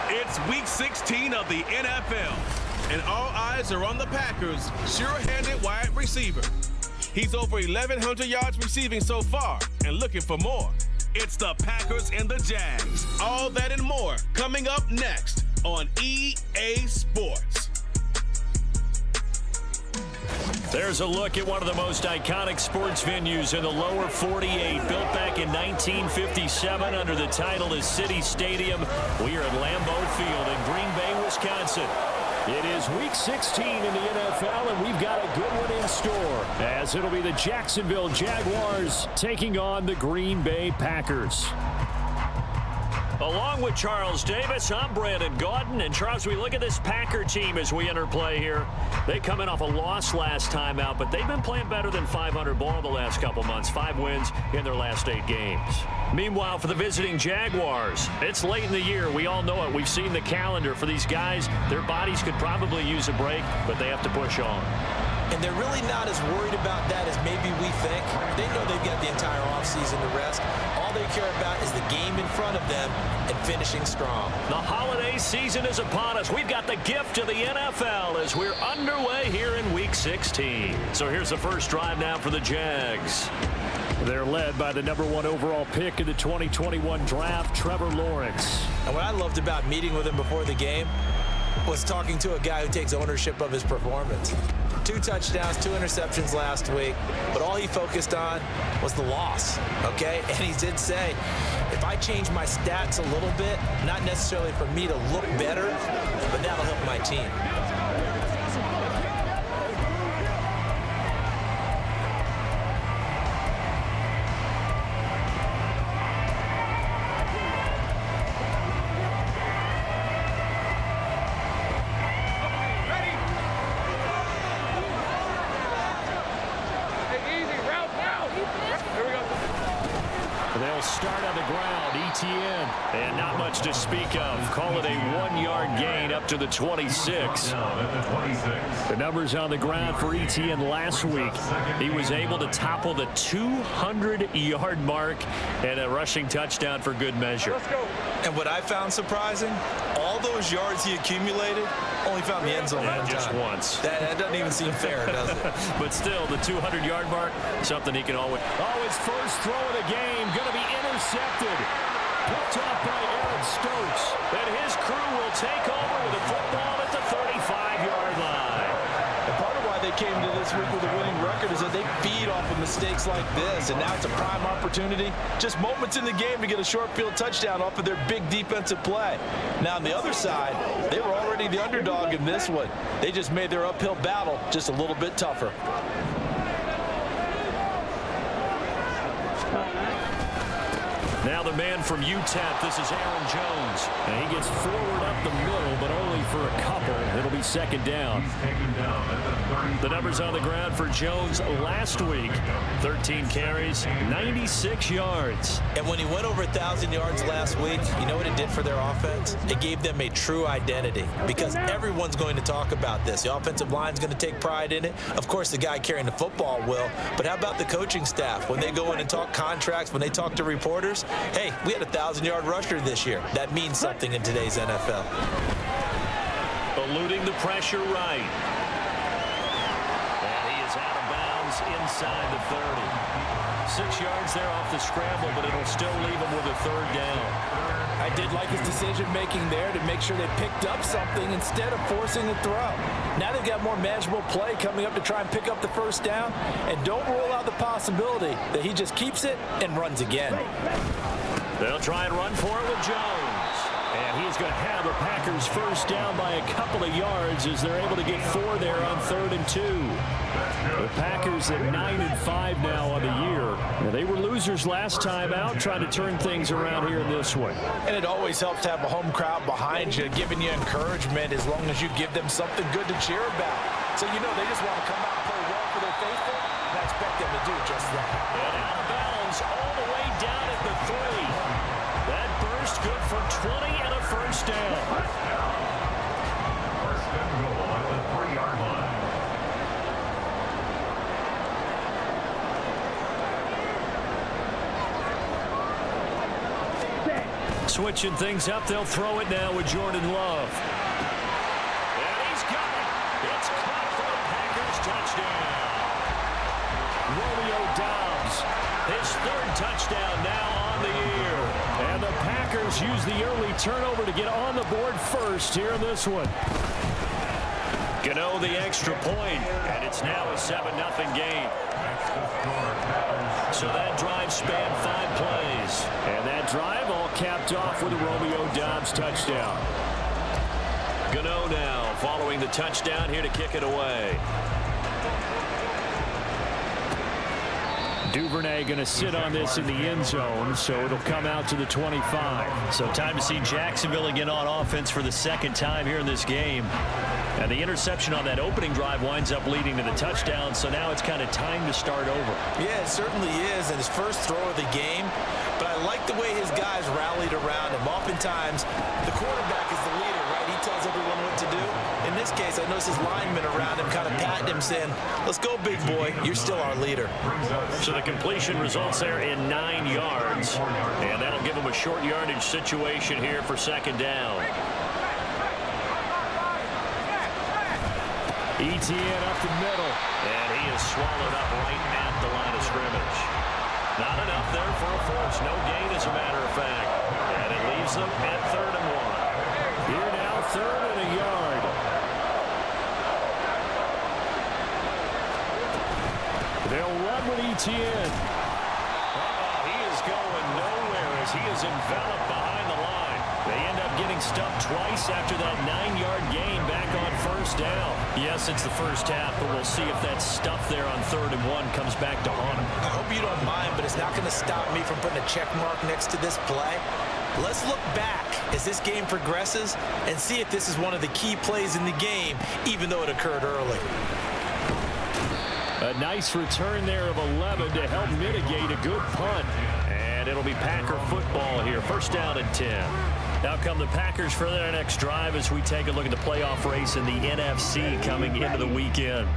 It's Week 16 of the NFL, and all eyes are on the Packers' sure-handed wide receiver. He's over 1,100 yards receiving so far and looking for more. It's the Packers and the Jags. All that and more coming up next on EA Sports. There's a look at one of the most iconic sports venues in the lower 48, built back in 1957 under the title of City Stadium. We are at Lambeau Field in Green Bay, Wisconsin. It is Week 16 in the NFL, and we've got a good one in store, as it'll be the Jacksonville Jaguars taking on the Green Bay Packers. Along with Charles Davis, I'm Brandon Gaudin. And Charles, we look at this Packer team as we enter play here. They come in off a loss last time out, but they've been playing better than 500 ball the last couple months. 5 wins in their last 8 games. Meanwhile, for the visiting Jaguars, it's late in the year. We all know it. We've seen the calendar for these guys. Their bodies could probably use a break, but they have to push on. And they're really not as worried about that as maybe we think. They know they've got the entire offseason to rest. All they care about is the game in front of them and finishing strong. The holiday season is upon us. We've got the gift of the NFL as we're underway here in Week 16. So here's the first drive now for the Jags. They're led by the #1 overall pick in the 2021 draft, Trevor Lawrence. And what I loved about meeting with him before the game was talking to a guy who takes ownership of his performance. 2 touchdowns, 2 interceptions last week, but all he focused on was the loss, okay? And he did say, if I change my stats a little bit, not necessarily for me to look better, but that'll help my team. They'll start on the ground. Etienne. And not much to speak of. Call it a 1-yard gain up to the 26. The numbers on the ground for Etienne last week. He was able to topple the 200-yard mark and a rushing touchdown for good measure. And what I found surprising, all those yards he accumulated, only found the end zone one time. Just once. That doesn't even seem fair, does it? But still, the 200-yard mark, something he can always... Oh, his first throw of the game, going to be intercepted. Picked off by Aaron Stokes. And his crew will take over with the football at the 35-yard line. And part of why they came to this week with a winning record is that they feed off of mistakes like this, and now it's a prime opportunity. Just moments in the game to get a short field touchdown off of their big defensive play. Now, on the other side, they were already the underdog in this one. They just made their uphill battle just a little bit tougher. Now the man from UTEP, this is Aaron Jones. And he gets forward up the middle, but only for a couple. It'll be second down. The numbers on the ground for Jones last week. 13 carries, 96 yards. And when he went over 1,000 yards last week, you know what it did for their offense? It gave them a true identity because everyone's going to talk about this. The offensive line's going to take pride in it. Of course, the guy carrying the football will. But how about the coaching staff? When they go in and talk contracts, when they talk to reporters, hey, we had a 1,000-yard rusher this year. That means something in today's NFL. Eluding the pressure right. And he is out of bounds inside the 30. 6 yards there off the scramble, but it'll still leave him with a third down. I did like his decision-making there to make sure they picked up something instead of forcing the throw. Now they've got more manageable play coming up to try and pick up the first down, and don't rule out the possibility that he just keeps it and runs again. They'll try and run for it with Jones. And he's going to have the Packers first down by a couple of yards as they're able to get 4 there on 3rd and 2. The Packers at 9-5 now on the year. Now, they were losers last time out, trying to turn things around here in this one. And it always helps to have a home crowd behind you, giving you encouragement as long as you give them something good to cheer about. So you know they just want to come out and play well for their faithful, and I expect them to do just that. And out of bounds all the way down at the 3. That burst good for 20 and a first down. First and goal at the 3-yard line. Switching things up, they'll throw it now with Jordan Love. And he's got it. It's caught for a Packers touchdown. Romeo Doubs, his third touchdown now on the year. And the Packers use the early turnover to get on the board first here in this one. Gano the extra point, and it's now a 7-0 game. So that drive spanned 5 plays. And that drive all capped off with a Romeo Doubs touchdown. Gano now following the touchdown here to kick it away. Duvernay going to sit on this in the end zone, so it'll come out to the 25. So time to see Jacksonville again on offense for the second time here in this game. And the interception on that opening drive winds up leading to the touchdown, so now it's kind of time to start over. Yeah, it certainly is, and his first throw of the game. But I like the way his guys rallied around him. Oftentimes, the quarterback is the leader, right? He tells everyone what to do. In this case, I noticed his linemen around him kind of patting him, saying, let's go, big boy. You're still our leader. So the completion results there in 9 yards. And that'll give him a short yardage situation here for second down. Etienne up the middle. And he is swallowed up right at the line of scrimmage. Not enough there for a force. No gain, as a matter of fact. And it leaves them at 3rd and 1. Here now, 3rd and a yard. They'll run with Etienne. He is going nowhere as he is enveloped behind the line. They end up getting stuffed twice after that 9-yard gain back on 1st down. Yes, it's the first half, but we'll see if that stuff there on 3rd and 1 comes back to haunt him. I hope you don't mind, but it's not going to stop me from putting a check mark next to this play. Let's look back as this game progresses and see if this is one of the key plays in the game, even though it occurred early. A nice return there of 11 to help mitigate a good punt. And it'll be Packer football here. 1st down and 10. Now come the Packers for their next drive as we take a look at the playoff race in the NFC coming into the weekend.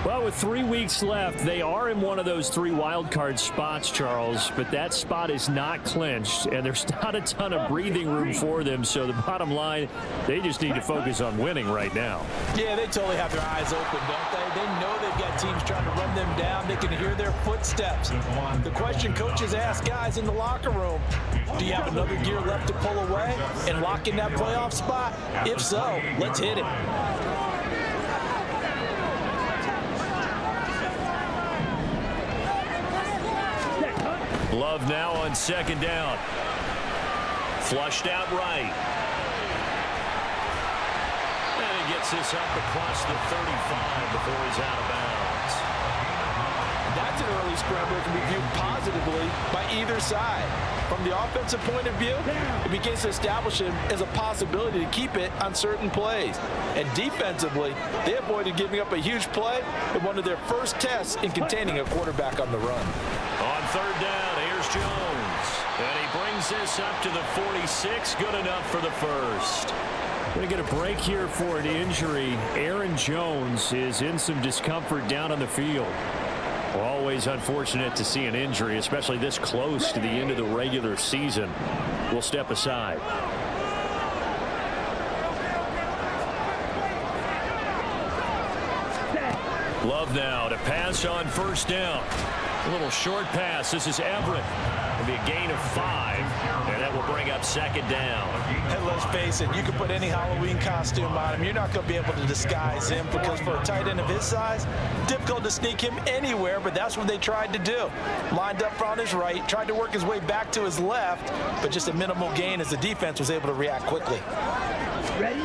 Well, with 3 weeks left, they are in one of those 3 wild card spots, Charles, but that spot is not clinched, and there's not a ton of breathing room for them, so the bottom line, they just need to focus on winning right now. Yeah, they totally have their eyes open, don't they? They know they've got teams trying to run them down. They can hear their footsteps. The question coaches ask guys in the locker room, do you have another gear left to pull away and lock in that playoff spot? If so, let's hit it. Love now on 2nd down. Flushed out right. And he gets this up across the 35 before he's out of bounds. That's an early scramble that can be viewed positively by either side. From the offensive point of view, it begins to establish him as a possibility to keep it on certain plays. And defensively, they avoided giving up a huge play in one of their first tests in containing a quarterback on the run. On 3rd down, here's Jones. And he brings this up to the 46. Good enough for the first. Going to get a break here for an injury. Aaron Jones is in some discomfort down on the field. Well, always unfortunate to see an injury, especially this close to the end of the regular season. We'll step aside. Love now to pass on 1st down. A little short pass. This is Everett. It'll be a gain of 5, and that will bring up 2nd down. And let's face it, you can put any Halloween costume on him. You're not going to be able to disguise him because for a tight end of his size, difficult to sneak him anywhere, but that's what they tried to do. Lined up on his right, tried to work his way back to his left, but just a minimal gain as the defense was able to react quickly. Ready?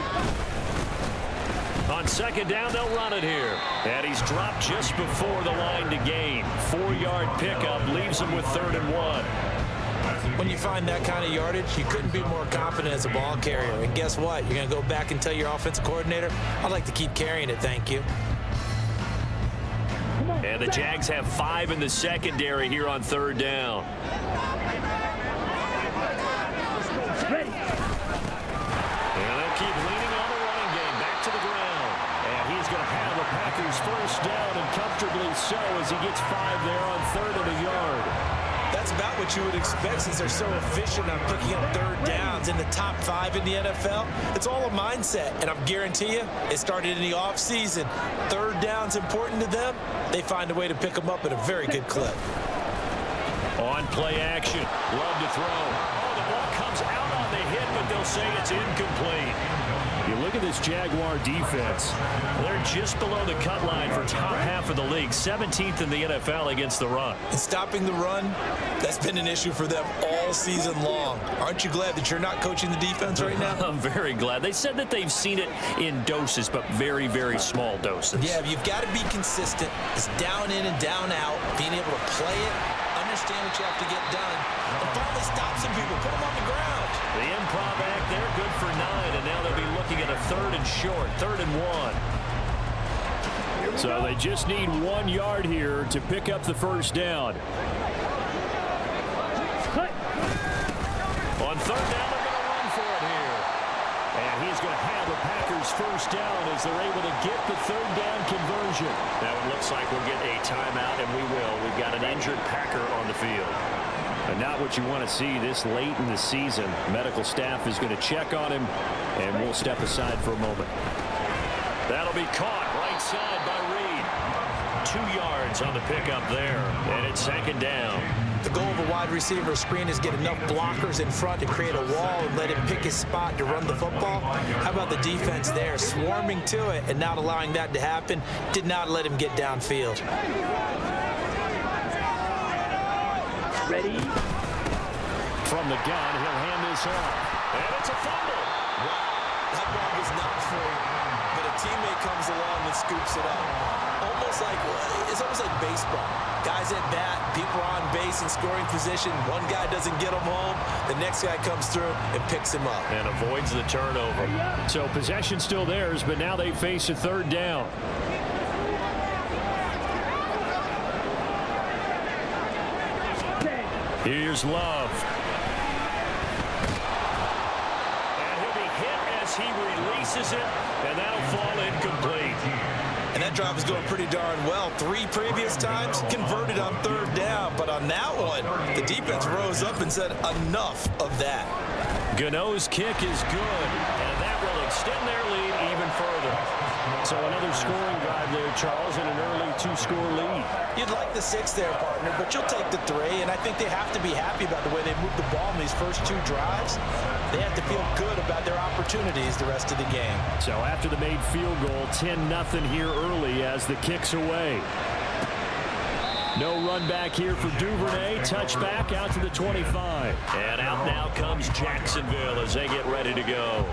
On 2nd down, they'll run it here. And he's dropped just before the line to gain. 4-yard pickup leaves him with 3rd and 1. When you find that kind of yardage, you couldn't be more confident as a ball carrier. And guess what? You're going to go back and tell your offensive coordinator, I'd like to keep carrying it, thank you. And the Jags have 5 in the secondary here on 3rd down. Ready? And they'll keep leaning on the running game back to the ground. And he's going to have the Packers 1st down, and comfortably so as he gets 5 there on 3rd and a yard. That's That's about what you would expect since they're so efficient on picking up third downs in the top 5 in the NFL. It's all a mindset, and I'm guarantee you, it started in the offseason. Third down's important to them. They find a way to pick them up at a very good clip. On play action, love to throw. Oh, the ball comes out on the hit, but they'll say it's incomplete. You look at this Jaguar defense. They're just below the cut line for top half of the league, 17th in the NFL against the run. And stopping the run, that's been an issue for them all season long. Aren't you glad that you're not coaching the defense right now? I'm very glad. They said that they've seen it in doses, but very, very small doses. Yeah, you've got to be consistent. It's down in and down out, being able to play it, understand what you have to get done, and finally stop some people, put them on the ground. The improv act, they're good for 9, and now they'll be looking at a 3rd and short, 3rd and 1. So they just need 1 yard here to pick up the first down. On 3rd down, they're going to run for it here. And he's going to have the Packers first down as they're able to get the 3rd down conversion. Now it looks like we'll get a timeout, and we will. We've got an injured Packer on the field. And not what you want to see this late in the season. Medical staff is going to check on him, and we'll step aside for a moment. That'll be caught right side by Reed. 2 yards on the pickup there, and it's 2nd down. The goal of a wide receiver screen is get enough blockers in front to create a wall and let him pick his spot to run the football. How about the defense there, swarming to it and not allowing that to happen? Did not let him get downfield. Ready? From the gun, he'll hand this off. And it's a fumble. Wow, that ball was not for him, but a teammate comes along and scoops it up. It's almost like baseball. Guys at bat, people are on base in scoring position. One guy doesn't get him home. The next guy comes through and picks him up. And avoids the turnover. So possession still theirs, but now they face a 3rd down. Here's Love. And he'll be hit as he releases it, and that'll fall incomplete. And that drive is going pretty darn well. 3 previous times, converted on 3rd down. But on that one, the defense rose up and said, enough of that. Gano's kick is good, and that will extend their lead even further. So another scoring drive there, Charles, and an early 2-score lead. You'd like the 6 there, partner, but you'll take the 3, and I think they have to be happy about the way they moved the ball in these first 2 drives. They have to feel good about their opportunities the rest of the game. So after the made field goal, 10-0 here early as the kick's away. No run back here for Duvernay. Touchback out to the 25. And out now comes Jacksonville as they get ready to go.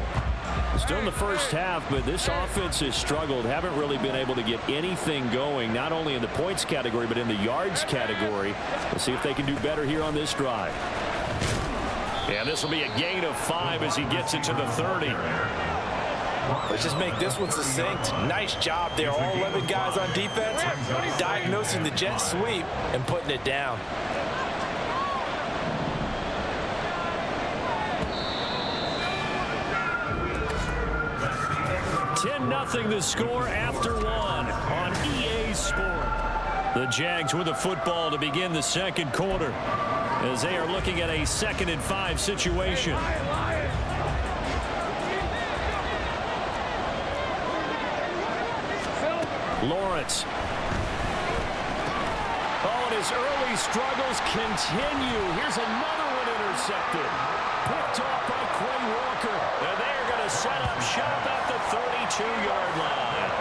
Still in the first half, but this offense has struggled. Haven't really been able to get anything going, not only in the points category, but in the yards category. We'll see if they can do better here on this drive. And this will be a gain of 5 as he gets it to the 30. Let's just make this one succinct. Nice job there. All 11 guys on defense diagnosing the jet sweep and putting it down. Nothing the score after 1 on EA Sport. The Jags with the football to begin the 2nd quarter as they are looking at a 2nd and 5 situation. Lawrence. Oh, and his early struggles continue. Here's another one intercepted. Picked off by Quay Walker. And they are going to set up shop at the 32-yard line.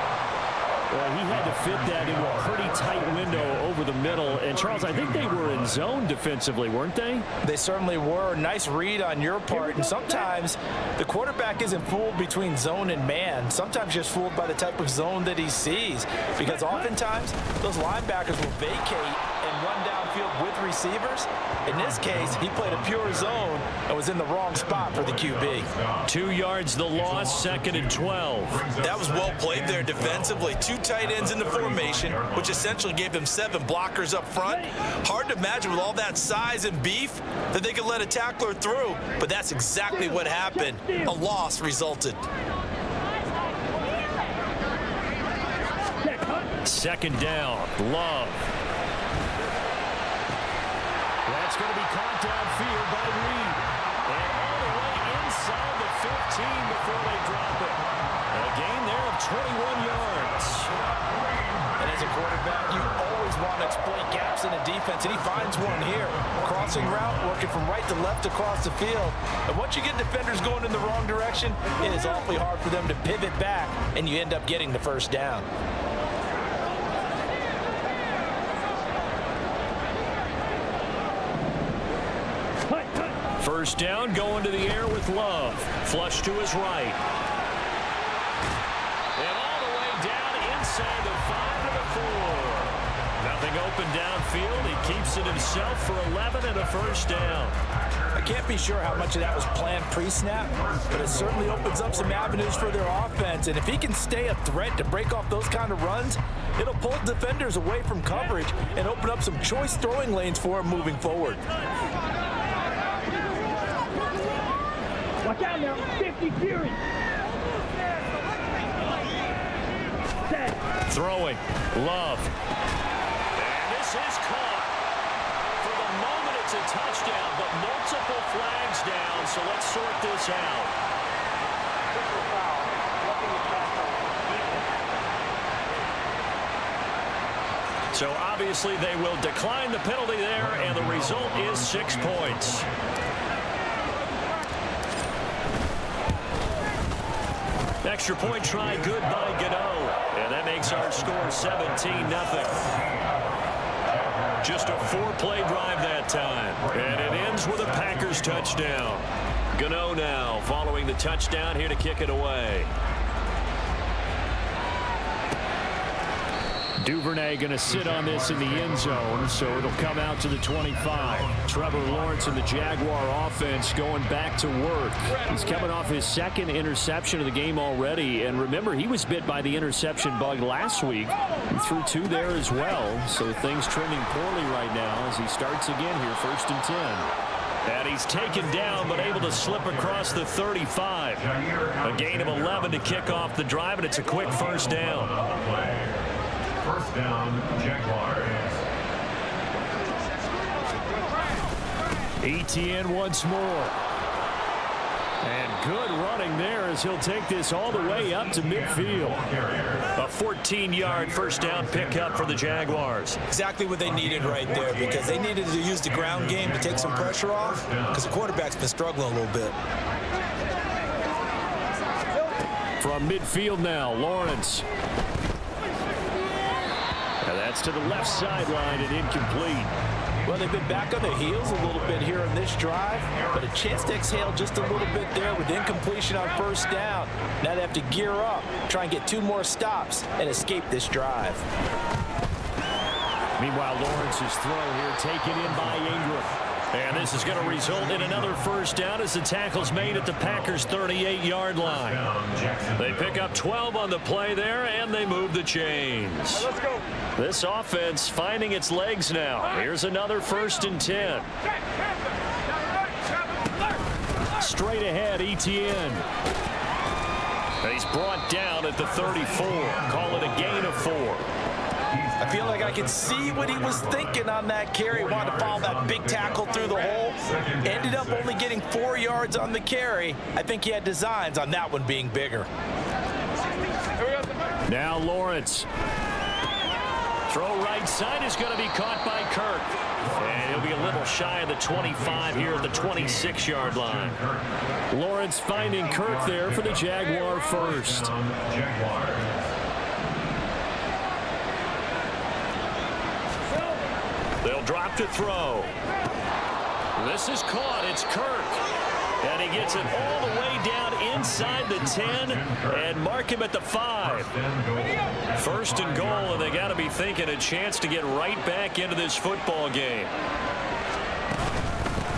Well, he had to fit that into a pretty tight window over the middle. And, Charles, I think they were in zone defensively, weren't they? They certainly were. Nice read on your part. And sometimes the quarterback isn't fooled between zone and man. Sometimes just fooled by the type of zone that he sees. Because oftentimes, those linebackers will vacate and run downfield with receivers. In this case, he played a pure zone and was in the wrong spot for the QB. 2 yards the loss, 2nd and 12. That was well played there defensively. 2 tight ends in the formation, which essentially gave them 7 blockers up front. Hard to imagine with all that size and beef that they could let a tackler through, but that's exactly what happened. A loss resulted. 2nd down, Love. it's going to be caught downfield by Reed. And all the way inside the 15 before they drop it. A gain there of 21 yards. And as a quarterback, you always want to exploit gaps in a defense, and he finds one here. Crossing route, working from right to left across the field. And once you get defenders going in the wrong direction, it is awfully hard for them to pivot back, and you end up getting the first down. First down, going to the air with Love. Flush to his right. And all the way down inside the 5 to the 4. Nothing open downfield. He keeps it himself for 11 and a first down. I can't be sure how much of that was planned pre-snap, but it certainly opens up some avenues for their offense. And if he can stay a threat to break off those kind of runs, it'll pull defenders away from coverage and open up some choice throwing lanes for him moving forward. Watch out now, 50 Fury. Set. Throwing, Love. And this is caught. For the moment, it's a touchdown, but multiple flags down, so let's sort this out. So obviously they will decline the penalty there, and the result is 6 points. Extra point try, good by Gano. And that makes our score 17-0. Just a 4-play drive that time. And it ends with a Packers touchdown. Gano now following the touchdown here to kick it away. Duvernay going to sit on this in the end zone, so it'll come out to the 25. Trevor Lawrence and the Jaguar offense going back to work. He's coming off his second interception of the game already, and remember, he was bit by the interception bug last week. He threw 2 there as well, so things trending poorly right now as he starts again here, 1st and 10. And he's taken down, but able to slip across the 35. A gain of 11 to kick off the drive, and it's a quick first down. First down, Jaguars. Etienne once more. And good running there as he'll take this all the way up to midfield. A 14-yard first down pickup for the Jaguars. Exactly what they needed right there, because they needed to use the ground game to take some pressure off, because the quarterback's been struggling a little bit. From midfield now, Lawrence. And that's to the left sideline and incomplete. Well, they've been back on their heels a little bit here on this drive, but a chance to exhale just a little bit there with incompletion on first down. Now they have to gear up, try and get 2 more stops, and escape this drive. Meanwhile, Lawrence's throw here taken in by Ingram. And this is going to result in another first down as the tackle's made at the Packers' 38-yard line. They pick up 12 on the play there, and they move the chains. Let's go. This offense finding its legs now. Here's another 1st and 10. Straight ahead, Etienne. And he's brought down at the 34. Call it a gain of 4. I feel like I can see what he was thinking on that carry. He wanted to follow that big tackle through the hole. Ended up only getting 4 yards on the carry. I think he had designs on that one being bigger. Now Lawrence. Throw right side is going to be caught by Kirk. And he'll be a little shy of the 25 here at the 26-yard line. Lawrence finding Kirk there for the Jaguar first. They'll drop to throw. This is caught. It's Kirk. And he gets it all the way down inside the 10 and mark him at the 5. 1st and goal, and they got to be thinking a chance to get right back into this football game.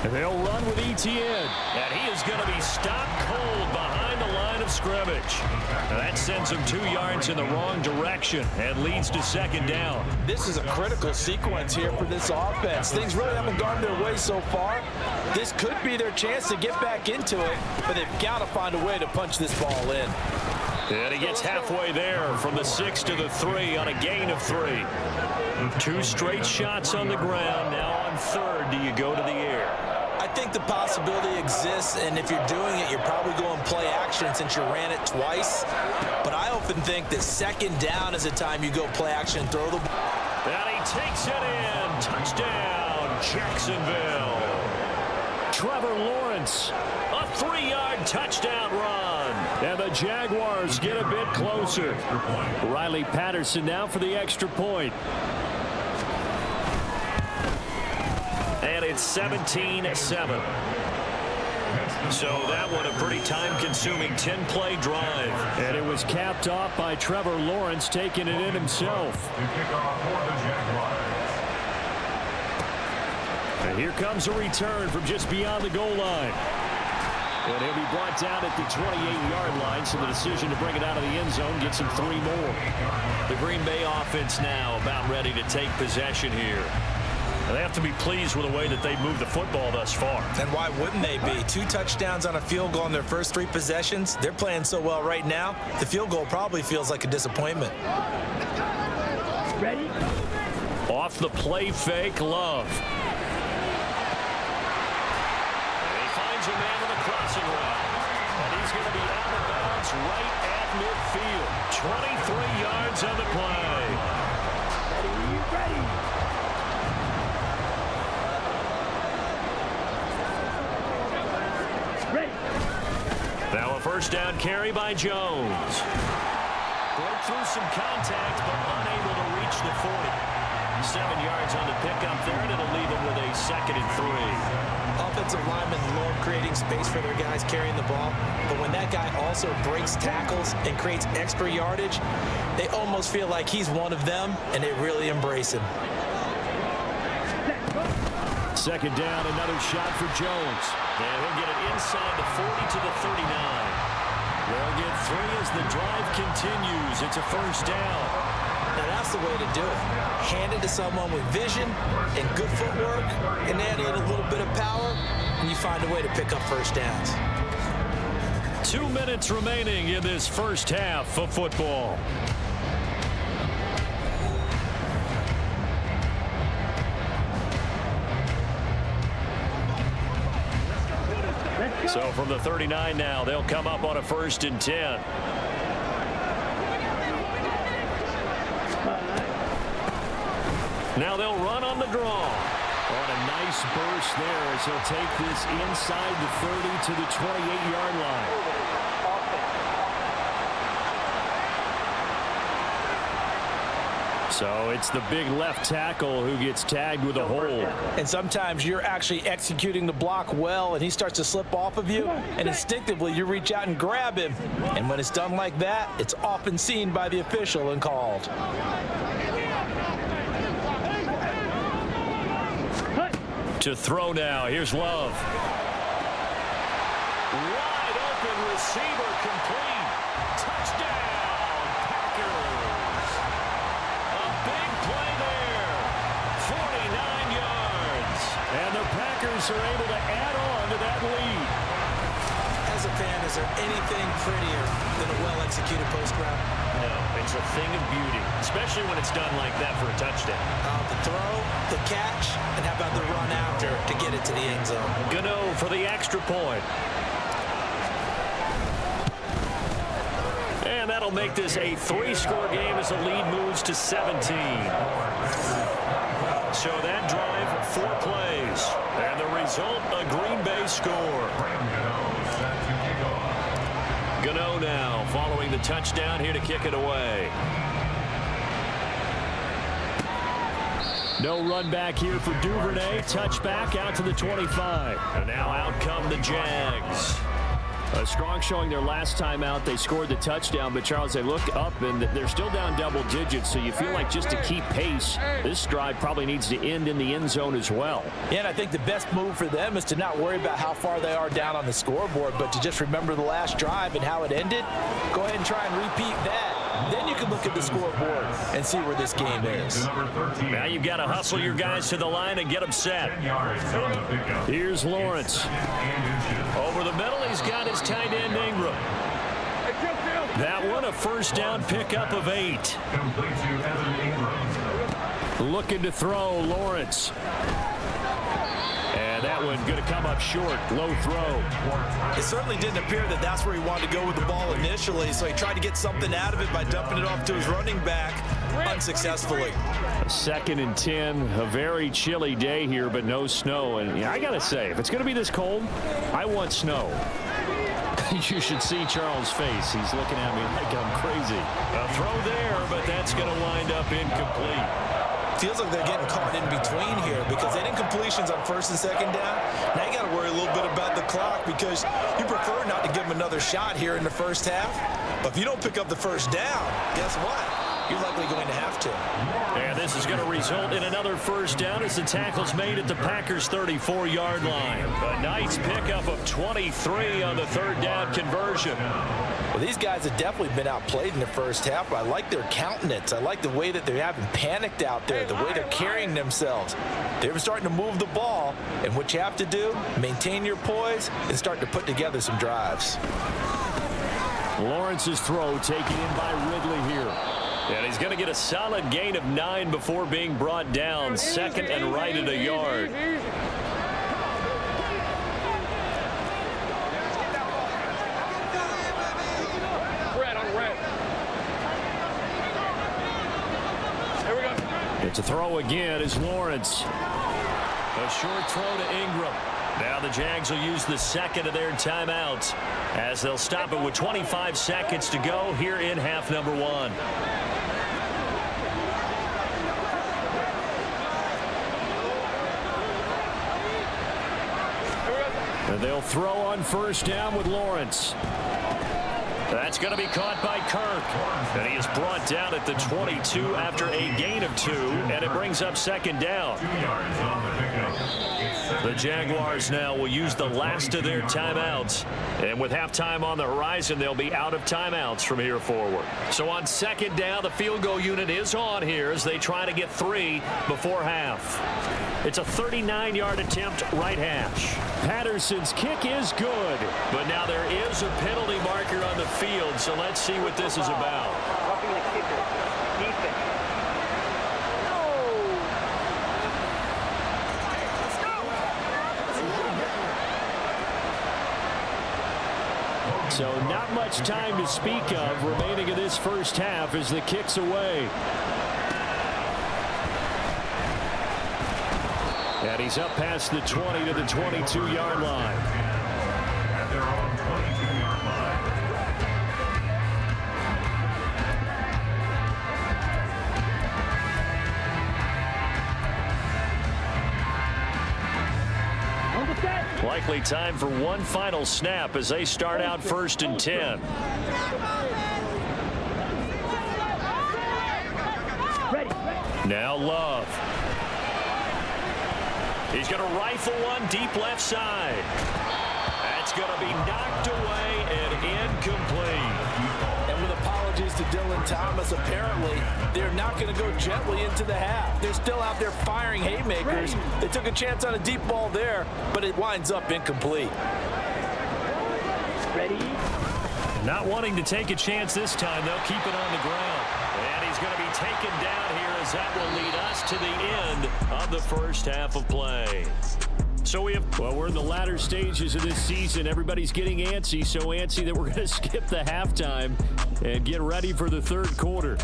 And they'll run with Etienne. And he is going to be stopped cold behind the line of scrimmage. Now that sends him 2 yards in the wrong direction and leads to 2nd down. This is a critical sequence here for this offense. Things really haven't gone their way so far. This could be their chance to get back into it, but they've got to find a way to punch this ball in. And he gets halfway there from the 6 to the 3 on a gain of 3. 2 straight shots on the ground. Now on third, do you go to the air? I think the possibility exists, and if you're doing it, you're probably going play action since you ran it twice. But I often think that second down is the time you go play action and throw the ball. And he takes it in. Touchdown, Jacksonville. Trevor Lawrence, a 3-yard touchdown run. And the Jaguars get a bit closer. Riley Patterson now for the extra point. And it's 17-7. So that one a pretty time-consuming 10-play drive. And it was capped off by Trevor Lawrence taking it in himself. And here comes a return from just beyond the goal line. And he'll be brought down at the 28-yard line, so the decision to bring it out of the end zone gets him 3 more. The Green Bay offense now about ready to take possession here. They have to be pleased with the way that they've moved the football thus far. And why wouldn't they be? 2 touchdowns on a field goal in their first 3 possessions. They're playing so well right now, the field goal probably feels like a disappointment. Ready? Off the play fake, Love. And he finds a man on the crossing route. And he's going to be out of bounds right at midfield. 23 yards on the play. Ready? Now a first down carry by Jones. Broke through some contact, but unable to reach the 40. 7 yards on the pickup there, and it'll leave him with a 2nd and 3. Offensive linemen love creating space for their guys carrying the ball, but when that guy also breaks tackles and creates extra yardage, they almost feel like he's one of them, and they really embrace him. Second down, another shot for Jones. And he'll get it inside the 40 to the 39. They'll get 3 as the drive continues. It's a first down. Now that's the way to do it. Hand it to someone with vision and good footwork, and add in a little bit of power, and you find a way to pick up first downs. 2 minutes remaining in this first half of football. So from the 39 now, they'll come up on a 1st and 10. Now they'll run on the draw. On a nice burst there as he'll take this inside the 30 to the 28-yard line. So it's the big left tackle who gets tagged with a hold. And sometimes you're actually executing the block well, and he starts to slip off of you, and instinctively you reach out and grab him. And when it's done like that, it's often seen by the official and called. To throw now. Here's Love. Wide open receiver complete. Touchdown, Packers. A big play there. 49 yards. And the Packers are able to add on to that lead. As a fan, is there anything prettier than a well-executed post route? No, it's a thing of beauty, especially when it's done like that for a touchdown. The throw, the catch, and how about the run after to get it to the end zone? Gano for the extra point. And that'll make this a 3-score game as the lead moves to 17. So that drive, 4 plays. And the result, a Green Bay score. Gano now following the touchdown here to kick it away. No run back here for Duvernay. Touchback out to the 25. And now out come the Jags. A strong showing their last time out. They scored the touchdown, but Charles, they look up and they're still down double digits, so you feel like just to keep pace, this drive probably needs to end in the end zone as well. Yeah, and I think the best move for them is to not worry about how far they are down on the scoreboard, but to just remember the last drive and how it ended. Go ahead and try and repeat that. Then you can look at the scoreboard and see where this game is. Now you've got to hustle your guys to the line and get them set. Here's Lawrence. Over the middle, he's got his tight end Ingram. That one a first down pickup of 8. Complete to Evan Ingram. Looking to throw, Lawrence. And that one going to come up short. Low throw. It certainly didn't appear that that's where he wanted to go with the ball initially, so he tried to get something out of it by dumping it off to his running back unsuccessfully. 2nd and 10. A very chilly day here, but no snow. And I got to say, if it's going to be this cold, I want snow. You should see Charles' face. He's looking at me like I'm crazy. A throw there, but that's going to wind up incomplete. Feels like they're getting caught in between here because they didn't completions on 1st and 2nd down. Now you got to worry a little bit about the clock because you prefer not to give them another shot here in the first half. But if you don't pick up the first down, guess what? You're likely going to have to. And this is going to result in another first down as the tackle's made at the Packers' 34-yard line. A nice pickup of 23 on the 3rd down conversion. Well, these guys have definitely been outplayed in the first half, but I like their countenance. I like the way that they haven't panicked out there, the way they're carrying themselves. They're starting to move the ball, and what you have to do, maintain your poise and start to put together some drives. Lawrence's throw taken in by Ridley here. And he's going to get a solid gain of 9 before being brought down. 2nd and right at a yard. It's a throw again as Lawrence. A short throw to Ingram. Now the Jags will use the 2nd of their timeouts as they'll stop it with 25 seconds to go here in half number 1. And they'll throw on 1st down with Lawrence. That's going to be caught by Kirk. And he is brought down at the 22 after a gain of 2, and it brings up 2nd down. 2 yards on the pickup. The Jaguars now will use the last of their timeouts. And with halftime on the horizon, they'll be out of timeouts from here forward. So on 2nd down, the field goal unit is on here as they try to get 3 before half. It's a 39-yard attempt, right hash. Patterson's kick is good. But now there is a penalty marker on the field, so let's see what this is about. Roughing the kicker. Defense. So not much time to speak of remaining in this first half as the kick's away. And he's up past the 20 to the 22-yard line. At their own 22-yard line. Likely time for one final snap as they start out 1st and 10. Now Love. He's going to rifle one deep left side. That's going to be knocked away and incomplete. And with apologies to Dylan Thomas, apparently they're not going to go gently into the half. They're still out there firing haymakers. They took a chance on a deep ball there, but it winds up incomplete. Ready? Not wanting to take a chance this time, they'll keep it on the ground. And he's going to be taken down here as that will lead us to the end of the first half of play. So we're in the latter stages of this season. Everybody's getting antsy, so antsy that we're going to skip the halftime and get ready for the 3rd quarter.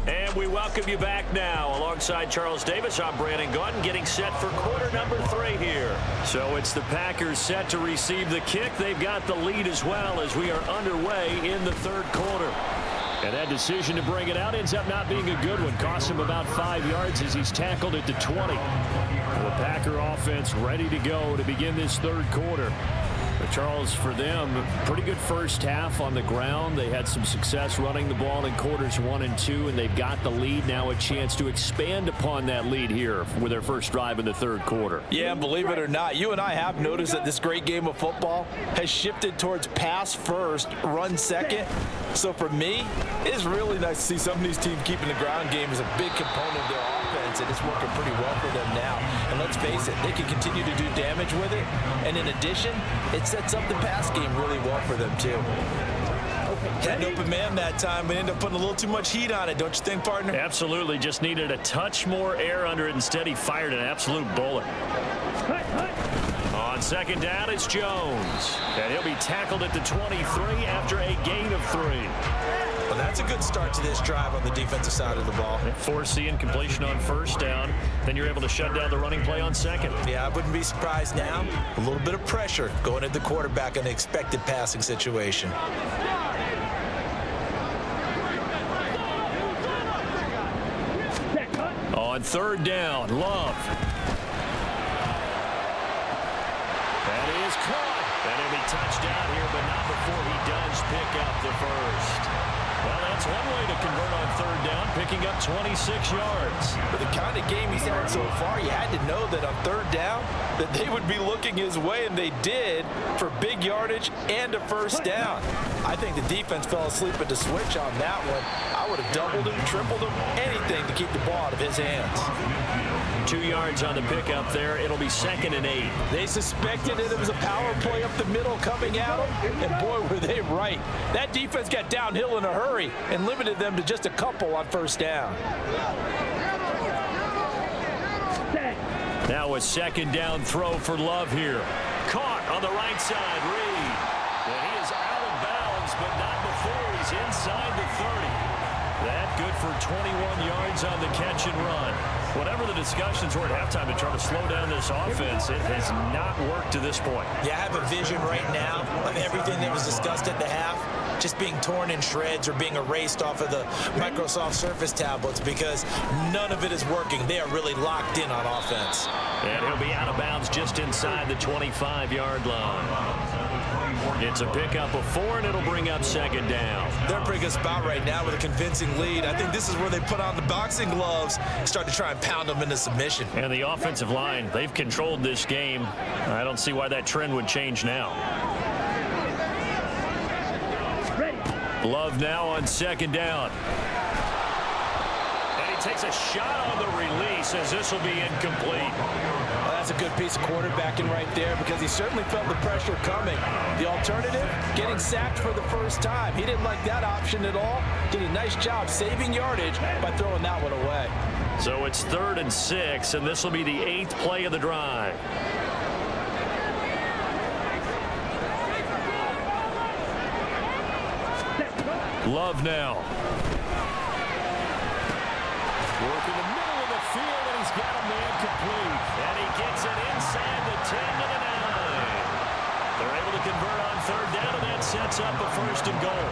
And we welcome you back now. Alongside Charles Davis, I'm Brandon Gautin, getting set for quarter number 3 here. So it's the Packers set to receive the kick. They've got the lead as well as we are underway in the 3rd quarter. And that decision to bring it out ends up not being a good one. Costs him about 5 yards as he's tackled at the 20. The Packer offense ready to go to begin this 3rd quarter. But Charles, for them, pretty good first half on the ground. They had some success running the ball in quarters 1 and 2, and they've got the lead. Now a chance to expand upon that lead here with their first drive in the 3rd quarter. Yeah, believe it or not, you and I have noticed that this great game of football has shifted towards pass first, run second. So for me, it's really nice to see some of these teams keeping the ground game as a big component of their offense, and it's working pretty well for them now. And let's face it, they can continue to do damage with it. And in addition, it sets up the pass game really well for them too. Had an open man that time, but ended up putting a little too much heat on it, don't you think, partner? Absolutely. Just needed a touch more air under it. Instead, he fired an absolute bullet. On second down, it's Jones. And he'll be tackled at the 23 after a gain of 3. Well, that's a good start to this drive on the defensive side of the ball. Force the incompletion on first down. Then you're able to shut down the running play on second. Yeah, I wouldn't be surprised now. A little bit of pressure going at the quarterback in an expected passing situation. On third down, Love. That is caught. And he'll be touchdown here, but not before he does pick up the first. Well, that's one way to convert on third down, picking up 26 yards. For the kind of game he's had so far, you had to know that on third down that they would be looking his way, and they did, for big yardage and a first down. I think the defense fell asleep at the switch on that one. I would have doubled him, tripled him, anything to keep the ball out of his hands. 2 yards on the pickup there. It'll be 2nd and 8. They suspected that it was a power play up the middle coming at them, and boy, were they right. That defense got downhill in a hurry and limited them to just a couple on first down. Now a second down throw for Love here. Caught on the right side, Reed. And he is out of bounds, but not before he's inside the 30. That good for 21 yards on the catch and run. Whatever the discussions were at halftime to try to slow down this offense, it has not worked to this point. Yeah, I have a vision right now of everything that was discussed at the half just being torn in shreds or being erased off of the Microsoft Surface tablets because none of it is working. They are really locked in on offense. And he'll be out of bounds just inside the 25-yard line. It's a pickup of 4, and it'll bring up second down. They're in a pretty good spot right now with a convincing lead. I think this is where they put on the boxing gloves and start to try and pound them into submission. And the offensive line, they've controlled this game. I don't see why that trend would change now. Love now on second down. And he takes a shot on the release as this will be incomplete. Well, that's a good piece of quarterbacking right there because he certainly felt the pressure coming. The alternative, getting sacked for the first time. He didn't like that option at all. Did a nice job saving yardage by throwing that one away. So it's 3rd and 6, and this will be the 8th play of the drive. Love now. Work in the middle of the field, and he's got a man complete. And he gets it inside the 10 to the 9. They're able to convert on third down, and that sets up a 1st and goal.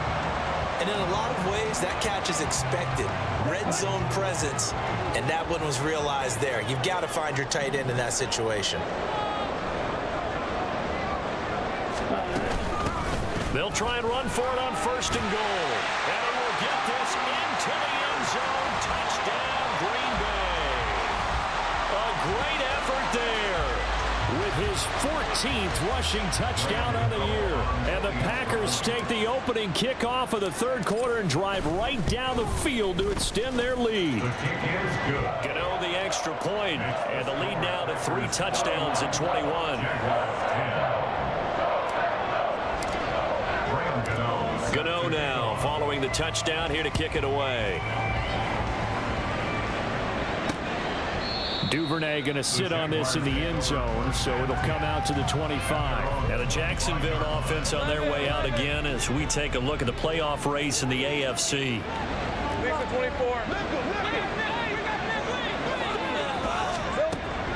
And in a lot of ways, that catch is expected. Red zone presence, and that one was realized there. You've got to find your tight end in that situation. They'll try and run for it on 1st and goal. And he will get this into the end zone. Touchdown, Green Bay. A great effort there with his 14th rushing touchdown on the year. And the Packers take the opening kickoff of the 3rd quarter and drive right down the field to extend their lead. Gano the extra point, and the lead now to 3 touchdowns at 21. Gano now following the touchdown here to kick it away. Duvernay going to sit on this in the end zone, so it'll come out to the 25. And the Jacksonville offense on their way out again as we take a look at the playoff race in the AFC.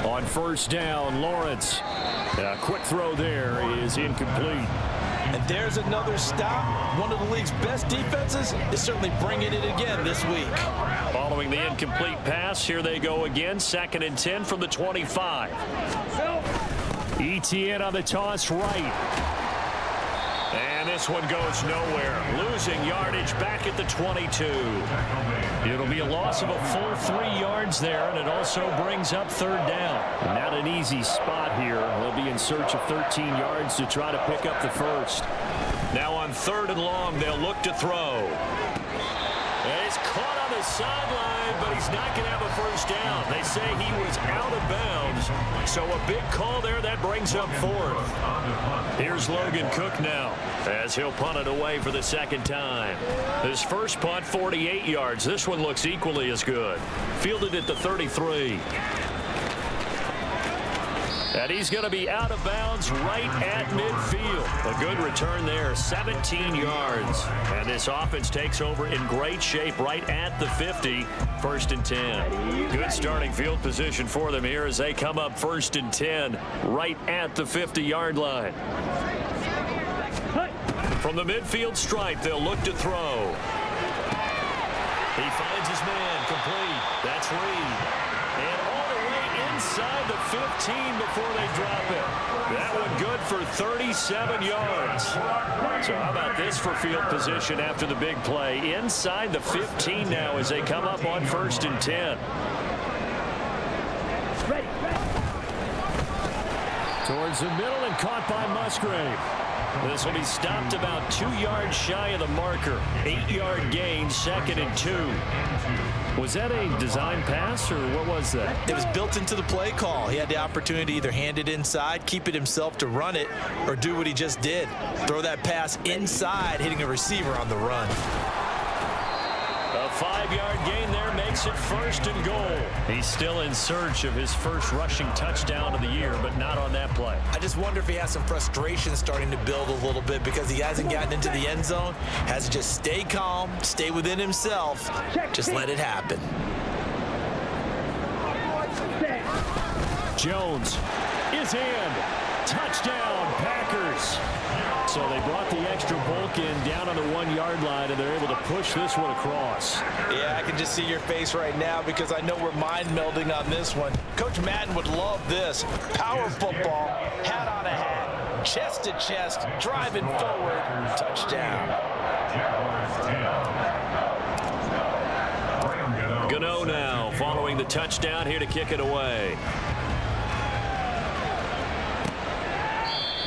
On first down, Lawrence. A quick throw there is incomplete. And there's another stop. One of the league's best defenses is certainly bringing it again this week. Following the incomplete pass, here they go again. 2nd and 10 from the 25. ETN on the toss right. And this one goes nowhere. Losing yardage back at the 22. It'll be a loss of a full 3 yards there, and it also brings up 3rd down. Not an easy spot here. They'll be in search of 13 yards to try to pick up the 1st. Now on 3rd and long, they'll look to throw. And he's caught on the sideline, but he's not going to have a first down. They say he was out of bounds. So a big call there. That brings up fourth. Here's Logan Cook now as he'll punt it away for the second time. His first punt, 48 yards. This one looks equally as good. Fielded at the 33. And he's going to be out of bounds right at midfield. A good return there, 17 yards. And this offense takes over in great shape right at the 50, 1st and 10. Good starting field position for them here as they come up 1st and 10 right at the 50-yard line. From the midfield stripe, they'll look to throw. He finds his man, complete. That's Reed. And all the way inside the 15 before they drop it. That one good for 37 yards. So how about this for field position after the big play? Inside the 15 now as they come up on 1st and 10. Towards the middle and caught by Musgrave. This will be stopped about 2 yards shy of the marker. 8-yard gain, 2nd and 2. Was that a design pass, or what was that? It was built into the play call. He had the opportunity to either hand it inside, keep it himself to run it, or do what he just did. Throw that pass inside, hitting a receiver on the run. A 5-yard gain there makes it 1st and goal. He's still in search of his first rushing touchdown of the year, but not on that play. I just wonder if he has some frustration starting to build a little bit because he hasn't gotten into the end zone. Has to just stay calm, stay within himself, just let it happen. Jones is in. Touchdown, Packers. So they brought the extra bulk in down on the 1-yard line, and they're able to push this one across. Yeah, I can just see your face right now because I know we're mind melding on this one. Coach Madden would love this. Power football, hat on a hat, chest to chest, driving forward, touchdown. Gano now following the touchdown here to kick it away.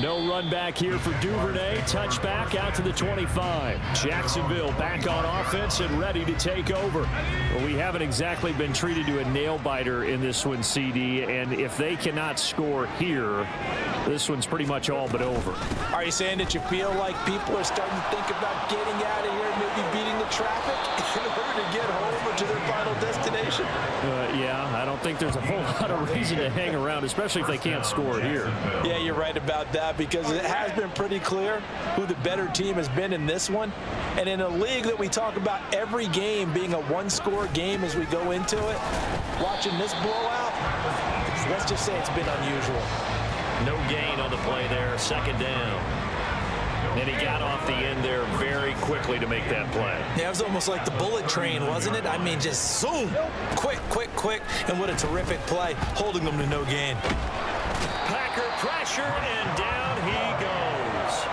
No run back here for Duvernay. Touchback out to the 25. Jacksonville back on offense and ready to take over. Well, we haven't exactly been treated to a nail-biter in this one, CD, and if they cannot score here, this one's pretty much all but over. Are you saying that you feel like people are starting to think about getting out of here, maybe beating the traffic in order to get home or to their final destination? Yeah, I don't think there's a whole lot of reason to hang around, especially if they can't score here. Yeah, you're right about that because it has been pretty clear who the better team has been in this one. And in a league that we talk about every game being a one-score game as we go into it, watching this blowout, let's just say it's been unusual. No gain on the play there, 2nd down. And he got off the end there very quickly to make that play. Yeah, it was almost like the bullet train, wasn't it? I mean, just zoom, quick, and what a terrific play, holding them to no gain. Packer pressure, and down he goes.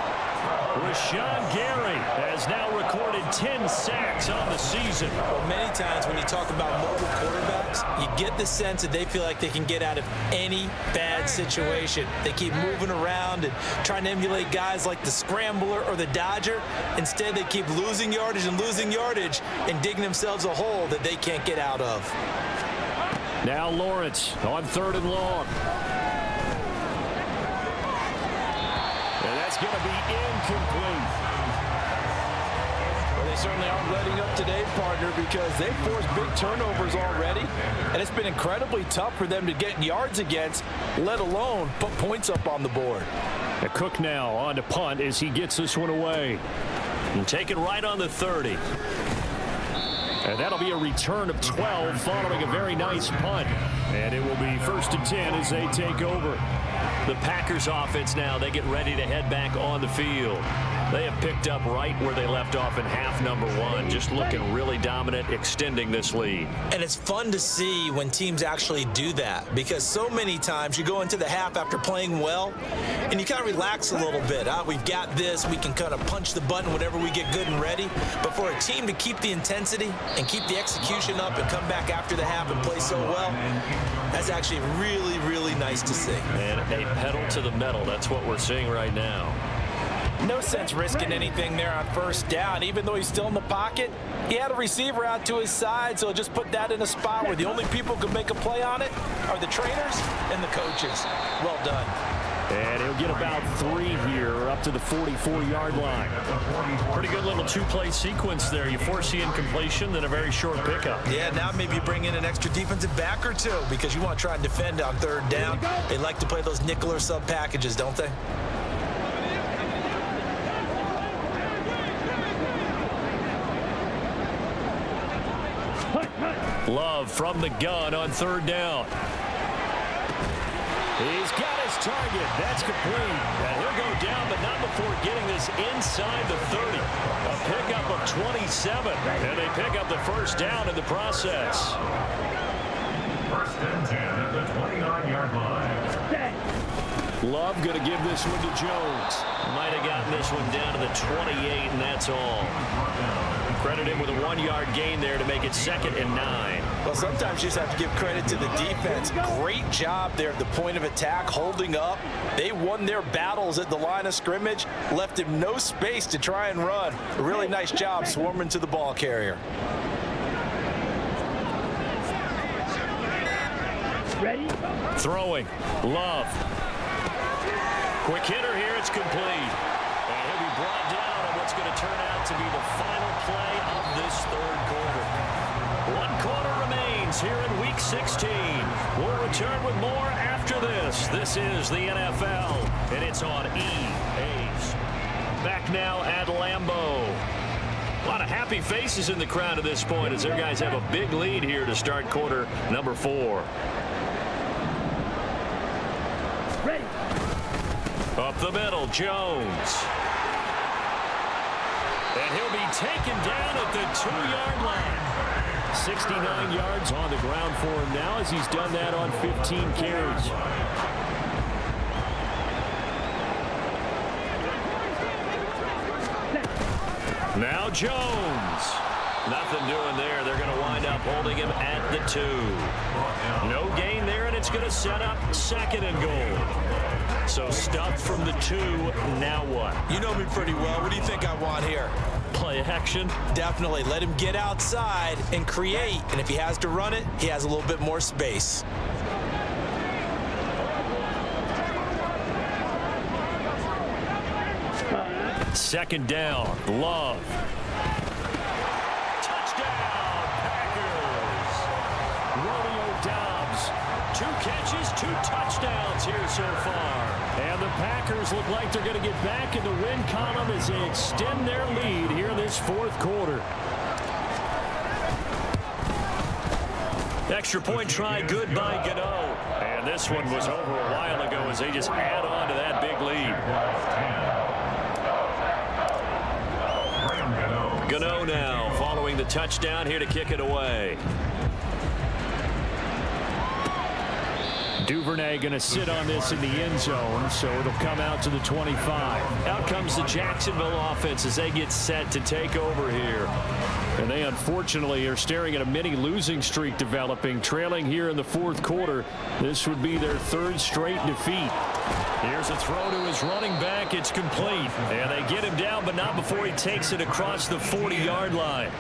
Rashawn Gary has now recorded 10 sacks on the season. Well, many times when you talk about mobile quarterbacks, you get the sense that they feel like they can get out of any bad situation. They keep moving around and trying to emulate guys like the Scrambler or the Dodger. Instead, they keep losing yardage and digging themselves a hole that they can't get out of. Now Lawrence on 3rd and long. And that's going to be incomplete. Well, they certainly aren't letting up today, partner, because they've forced big turnovers already, and it's been incredibly tough for them to get yards against, let alone put points up on the board. A Cook now on to punt as he gets this one away. And take it right on the 30. And that'll be a return of 12 following a very nice punt. And it will be 1st and 10 as they take over. The Packers offense now, they get ready to head back on the field. They have picked up right where they left off in half number 1, just looking really dominant, extending this lead. And it's fun to see when teams actually do that because so many times you go into the half after playing well and you kind of relax a little bit. We've got this. We can kind of punch the button whenever we get good and ready. But for a team to keep the intensity and keep the execution up and come back after the half and play so well, that's actually really, really nice to see. And a pedal to the metal. That's what we're seeing right now. No sense risking anything there on first down. Even though he's still in the pocket, he had a receiver out to his side, so just put that in a spot where the only people who can make a play on it are the trainers and the coaches. Well done. And he'll get about 3 here up to the 44-yard line. Pretty good little two-play sequence there. You force the incompletion, then a very short pickup. Yeah, now maybe you bring in an extra defensive back or two because you want to try and defend on third down. They like to play those nickel or sub packages, don't they? Love from the gun on third down. He's got his target. That's complete. And he'll go down, but not before getting this inside the 30. A pickup of 27. And they pick up the first down in the process. First and 10 at the 29-yard line. Love going to give this one to Jones. Might have gotten this one down to the 28, and that's all. Credit him with a 1-yard gain there to make it 2nd and 9. Well, sometimes you just have to give credit to the defense. Great job there at the point of attack, holding up. They won their battles at the line of scrimmage, left him no space to try and run. A really nice job swarming to the ball carrier. Ready? Throwing. Love. Quick hitter here. It's complete. And he'll be brought down on what's going to turn out to be the final play of this third quarter. 1 quarter remains here in Week 16. We'll return with more after this. This is the NFL, and it's on EA. Back now at Lambeau. A lot of happy faces in the crowd at this point as their guys have a big lead here to start quarter number 4. Ready? Up the middle, Jones. And he'll be taken down at the 2-yard line. 69 yards on the ground for him now as he's done that on 15 carries. Now Jones. Nothing doing there. They're going to wind up holding him at the 2. No gain there, and it's going to set up 2nd and goal. So stuffed from the 2. Now what? You know me pretty well. What do you think I want here? Play action. Definitely. Let him get outside and create. And if he has to run it, he has a little bit more space. Second down. Love. Touchdown, Packers. Romeo Doubs. 2 catches, 2 touchdowns here so far. And the Packers look like they're going to get back in the win column as they extend their lead here in this 4th quarter. Extra point try good by Gano. And this one was over a while ago as they just add on to that big lead. Gano now following the touchdown here to kick it away. Duvernay going to sit on this in the end zone, so it'll come out to the 25. Out comes the Jacksonville offense as they get set to take over here. And they unfortunately are staring at a mini losing streak developing, trailing here in the 4th quarter. This would be their 3rd straight defeat. Here's a throw to his running back. It's complete. And they get him down, but not before he takes it across the 40-yard line.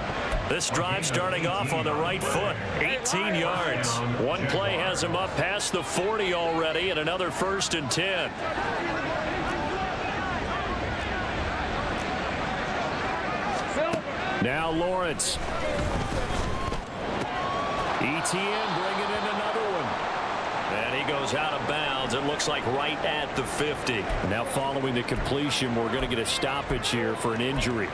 This drive starting off on the right foot. 18 yards. One play has him up past the 40 already, and another 1st and 10. Now Lawrence. ETN bringing in another one. And he goes out of bounds. It looks like right at the 50. Now following the completion, we're going to get a stoppage here for an injury.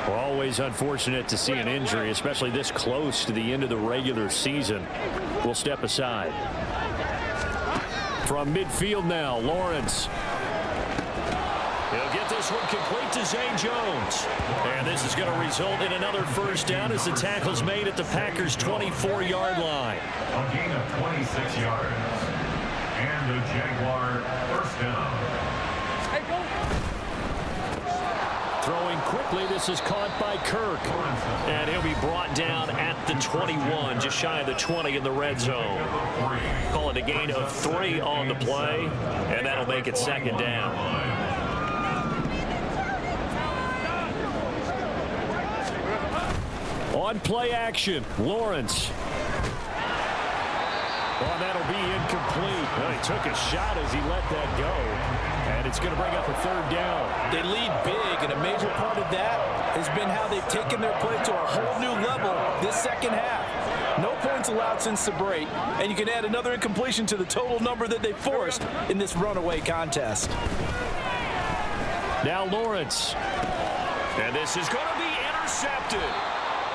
We're always unfortunate to see an injury, especially this close to the end of the regular season. We'll step aside. From midfield now, Lawrence. He'll get this one complete to Zay Jones. And this is going to result in another 1st down as the tackle's made at the Packers' 24-yard line. A gain of 26 yards. And the Jaguar 1st down. Throwing quickly, this is caught by Kirk. And he'll be brought down at the 21, just shy of the 20 in the red zone. Call it a gain of 3 on the play, and that'll make it 2nd down. On play action, Lawrence. Oh, that'll be incomplete. Well, he took a shot as he let that go. And it's going to bring up a third down. They lead big, and a major part of that has been how they've taken their play to a whole new level this second half. No points allowed since the break, and you can add another incompletion to the total number that they forced in this runaway contest. Now Lawrence. And this is going to be intercepted.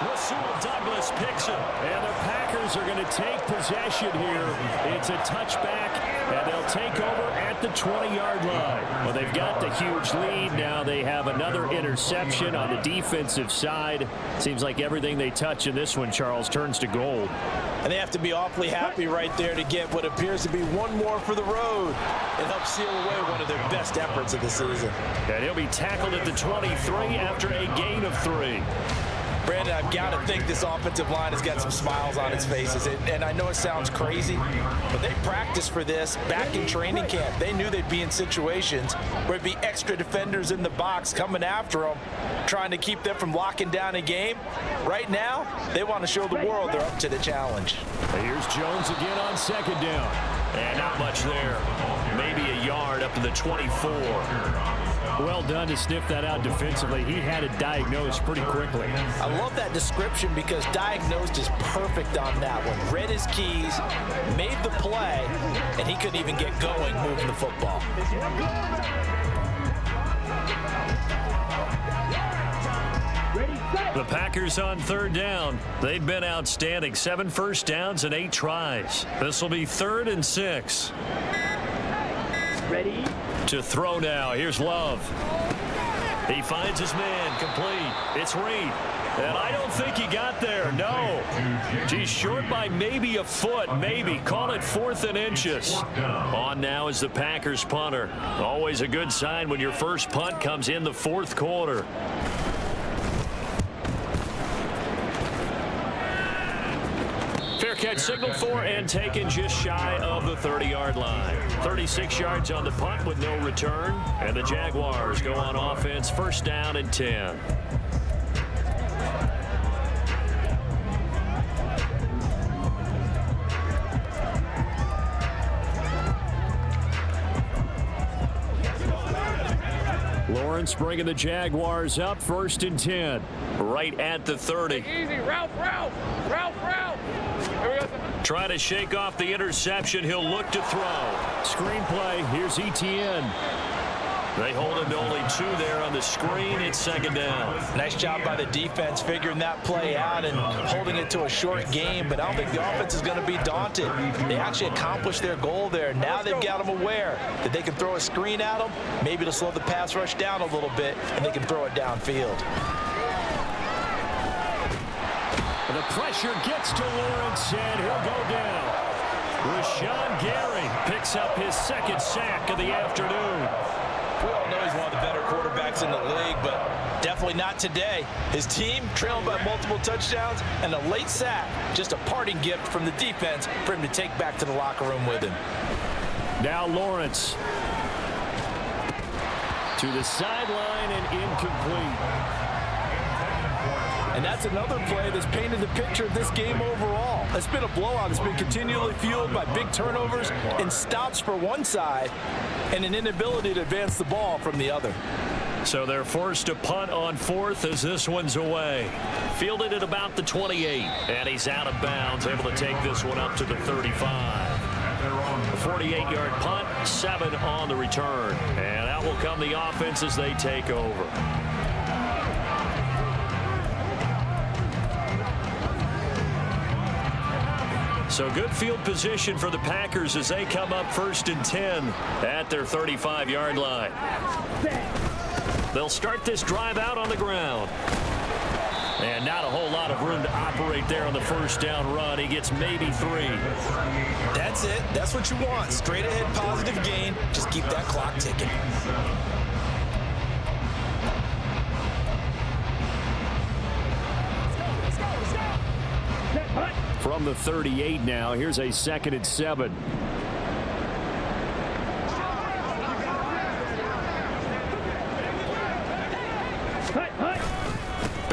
Rasul Douglas picks it, and the Packers are going to take possession here. It's a touchback, and they'll take over at the 20-yard line. Well, they've got the huge lead. Now they have another interception on the defensive side. Seems like everything they touch in this one, Charles, turns to gold. And they have to be awfully happy right there to get what appears to be one more for the road and help seal away one of their best efforts of the season. And he'll be tackled at the 23 after a gain of 3. Brandon, I've got to think this offensive line has got some smiles on its faces. And I know it sounds crazy, but they practiced for this back in training camp. They knew they'd be in situations where it'd be extra defenders in the box coming after them, trying to keep them from locking down a game. Right now, they want to show the world they're up to the challenge. Here's Jones again on second down. And not much there. Maybe a yard up to the 24. Well done to sniff that out defensively. He had it diagnosed pretty quickly. I love that description because diagnosed is perfect on that one. Read his keys, made the play, and he couldn't even get going moving the football. The Packers on third down. They've been outstanding. 7 first downs and 8 tries. This will be 3rd and 6. Ready? To throw now. Here's Love. He finds his man. Complete. It's Reed. And I don't think he got there. No. He's short by maybe a foot. Maybe. Call it 4th and inches. On now is the Packers punter. Always a good sign when your first punt comes in the 4th quarter. Fair catch signaled for and taken just shy of the 30-yard line. 36 yards on the punt with no return. And the Jaguars go on offense, 1st down and 10. Lawrence bringing the Jaguars up, 1st and 10. Right at the 30. Easy, Ralph. Trying to shake off the interception. He'll look to throw. Screenplay. Here's Etienne. They hold him to only 2 there on the screen. It's 2nd down. Nice job by the defense figuring that play out and holding it to a short game, but I don't think the offense is going to be daunted. They actually accomplished their goal there. Now they've got them aware that they can throw a screen at them, maybe to slow the pass rush down a little bit, and they can throw it downfield. The pressure gets to Lawrence, and he'll go down. Rashawn Gary picks up his 2nd sack of the afternoon. We all know he's one of the better quarterbacks in the league, but definitely not today. His team trailing by multiple touchdowns and a late sack, just a parting gift from the defense for him to take back to the locker room with him. Now Lawrence. To the sideline and incomplete. And that's another play that's painted the picture of this game overall. It's been a blowout. It's been continually fueled by big turnovers and stops for one side and an inability to advance the ball from the other. So they're forced to punt on 4th as this one's away. Fielded at about the 28, and he's out of bounds, able to take this one up to the 35. A 48-yard punt, 7 on the return. And out will come the offense as they take over. So good field position for the Packers as they come up 1st and 10 at their 35-yard line. They'll start this drive out on the ground. And not a whole lot of room to operate there on the 1st down run. He gets maybe 3. That's it. That's what you want. Straight ahead positive gain. Just keep that clock ticking. From the 38 now, here's a 2nd and 7.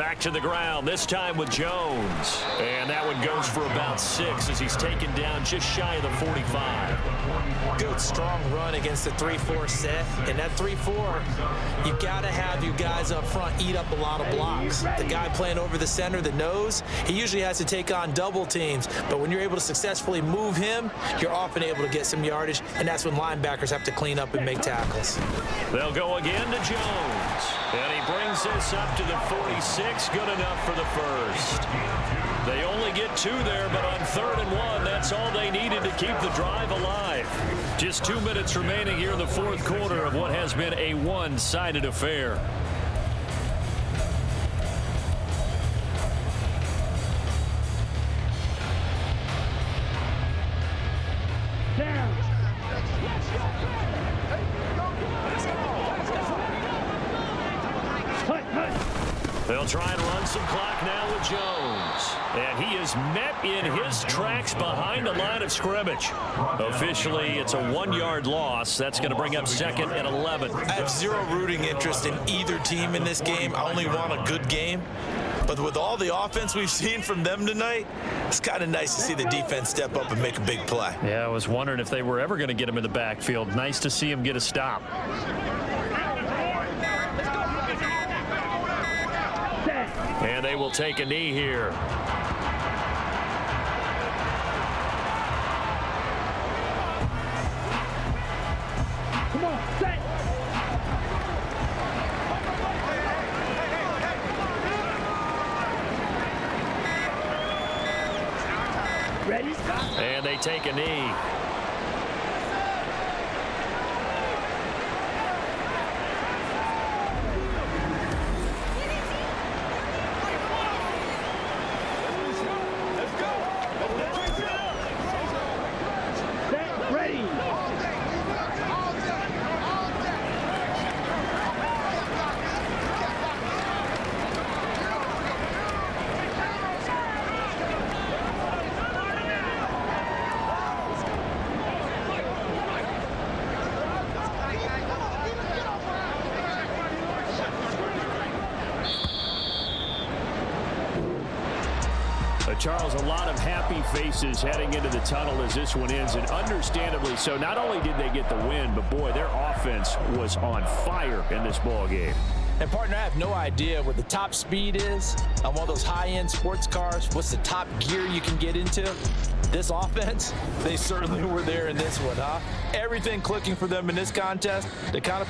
Back to the ground, this time with Jones. And that one goes for about 6 as he's taken down just shy of the 45. Good, strong run against the 3-4 set. And that 3-4, you got to have you guys up front eat up a lot of blocks. The guy playing over the center, the nose, he usually has to take on double teams. But when you're able to successfully move him, you're often able to get some yardage. And that's when linebackers have to clean up and make tackles. They'll go again to Jones. And he brings this up to the 46. Good enough for the first. They only get 2 there, but on 3rd and 1, that's all they needed to keep the drive alive. Just 2 minutes remaining here in the 4th quarter of what has been a one-sided affair. They'll try and run some clock now with Jones. And he is met in his tracks behind the line of scrimmage. Officially, it's a 1-yard loss. That's going to bring up 2nd and 11. I have zero rooting interest in either team in this game. I only want a good game. But with all the offense we've seen from them tonight, it's kind of nice to see the defense step up and make a big play. Yeah, I was wondering if they were ever going to get him in the backfield. Nice to see him get a stop. And they will take a knee here. Come on, set. Ready? And they take a knee. Charles, a lot of happy faces heading into the tunnel as this one ends, and understandably so. Not only did they get the win, but boy, their offense was on fire in this ball game. And partner, I have no idea what the top speed is on one of those high-end sports cars. What's the top gear you can get into? This offense, they certainly were there in this one, huh? Everything clicking for them in this contest. They kind of